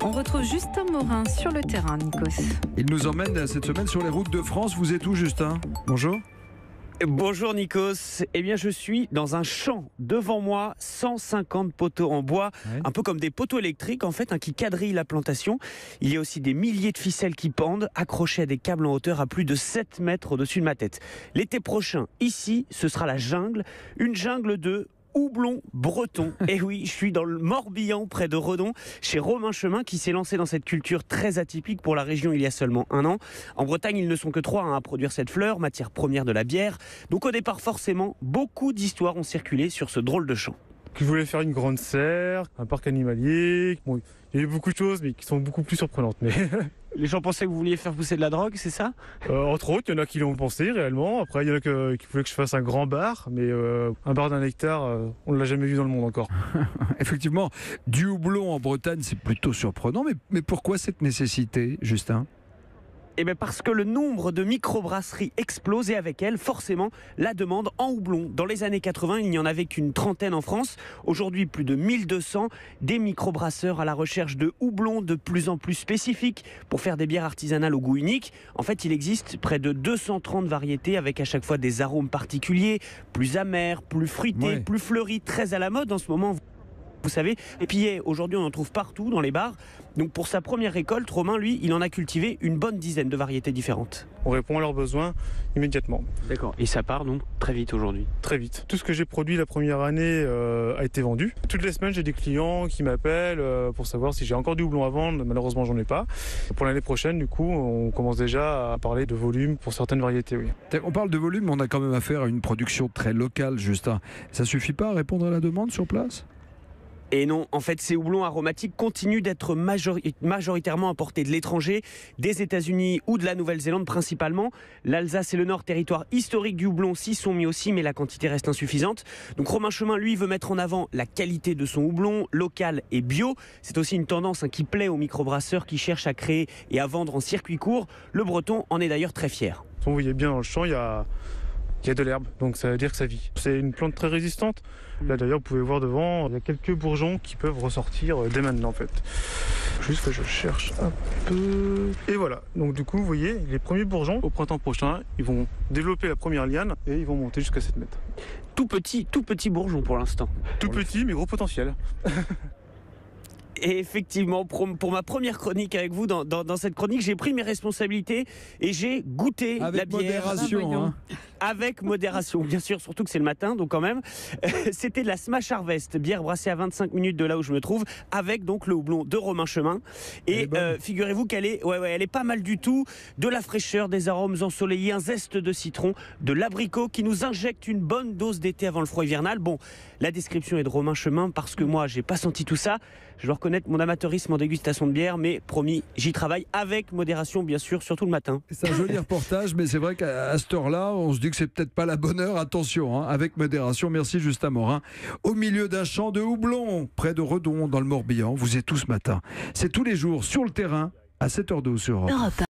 On retrouve Justin Morin sur le terrain, Nikos. Il nous emmène cette semaine sur les routes de France. Vous êtes où, Justin? Bonjour. Bonjour Nikos, eh bien je suis dans un champ, devant moi 150 poteaux en bois, un peu comme des poteaux électriques en fait, qui quadrillent la plantation. Il y a aussi des milliers de ficelles qui pendent, accrochées à des câbles en hauteur à plus de 7 mètres au-dessus de ma tête. L'été prochain, ici, ce sera la jungle, une jungle de houblon breton. Et oui, je suis dans le Morbihan, près de Redon, chez Romain Chemin, qui s'est lancé dans cette culture très atypique pour la région il y a seulement 1 an. En Bretagne, ils ne sont que 3 à produire cette fleur, matière première de la bière. Donc au départ, forcément, beaucoup d'histoires ont circulé sur ce drôle de champ. Je voulais faire une grande serre, un parc animalier. Bon, il y a eu beaucoup de choses, mais qui sont beaucoup plus surprenantes. Mais Les gens pensaient que vous vouliez faire pousser de la drogue, c'est ça? entre autres, il y en a qui l'ont pensé réellement. Après, il y en a qui voulaient que je fasse un grand bar, mais un bar d'1 hectare, on ne l'a jamais vu dans le monde encore. Effectivement, du houblon en Bretagne, c'est plutôt surprenant. Mais pourquoi cette nécessité, Justin? Eh bien parce que le nombre de microbrasseries explose et avec elle, forcément, la demande en houblon. Dans les années 80, il n'y en avait qu'une trentaine en France. Aujourd'hui, plus de 1200, des microbrasseurs à la recherche de houblons de plus en plus spécifiques pour faire des bières artisanales au goût unique. En fait, il existe près de 230 variétés avec à chaque fois des arômes particuliers, plus amers, plus fruités, plus fleuris, très à la mode en ce moment. Vous savez, les pillets, aujourd'hui on en trouve partout dans les bars. Donc pour sa première récolte, Romain, lui, il en a cultivé une bonne dizaine de variétés différentes. On répond à leurs besoins immédiatement. D'accord. Et ça part donc très vite aujourd'hui? Très vite. Tout ce que j'ai produit la première année a été vendu. Toutes les semaines, j'ai des clients qui m'appellent pour savoir si j'ai encore du houblon à vendre. Malheureusement, j'en ai pas. Pour l'année prochaine, du coup, on commence déjà à parler de volume pour certaines variétés, oui. On parle de volume, mais on a quand même affaire à une production très locale, Justin. Ça suffit pas à répondre à la demande sur place? Et non, en fait, ces houblons aromatiques continuent d'être majoritairement importés de l'étranger, des États-Unis ou de la Nouvelle-Zélande principalement. L'Alsace et le Nord, territoire historique du houblon, s'y sont mis aussi, mais la quantité reste insuffisante. Donc Romain Chemin, lui, veut mettre en avant la qualité de son houblon, local et bio. C'est aussi une tendance qui plaît aux microbrasseurs qui cherchent à créer et à vendre en circuit court. Le Breton en est d'ailleurs très fier. Vous voyez bien dans le champ, il y a de l'herbe, donc ça veut dire que ça vit. C'est une plante très résistante. Là d'ailleurs, vous pouvez voir devant, il y a quelques bourgeons qui peuvent ressortir dès maintenant en fait. Juste que je cherche un peu. Et voilà, donc du coup, vous voyez, les premiers bourgeons, au printemps prochain, ils vont développer la première liane et ils vont monter jusqu'à 7 mètres. Tout petit bourgeon pour l'instant. Tout petit, mais gros potentiel. Et effectivement, pour ma première chronique avec vous, dans cette chronique, j'ai pris mes responsabilités et j'ai goûté la bière. Avec modération. Avec modération, bien sûr, surtout que c'est le matin, donc quand même. C'était de la Smash Harvest, bière brassée à 25 minutes de là où je me trouve, avec donc le houblon de Romain Chemin. Et figurez-vous qu'elle est, elle est pas mal du tout. De la fraîcheur, des arômes ensoleillés, un zeste de citron, de l'abricot qui nous injecte une bonne dose d'été avant le froid hivernal. Bon, la description est de Romain Chemin parce que moi, j'ai pas senti tout ça. Je dois reconnaître mon amateurisme en dégustation de bière, mais promis, j'y travaille avec modération, bien sûr, surtout le matin. C'est un joli reportage, mais c'est vrai qu'à cette heure-là, on se dit que c'est peut-être pas la bonne heure. Attention, avec modération. Merci Justin Morin. Au milieu d'un champ de houblon, près de Redon, dans le Morbihan, vous êtes tous ce matin. C'est tous les jours sur le terrain, à 7h12 sur Europe.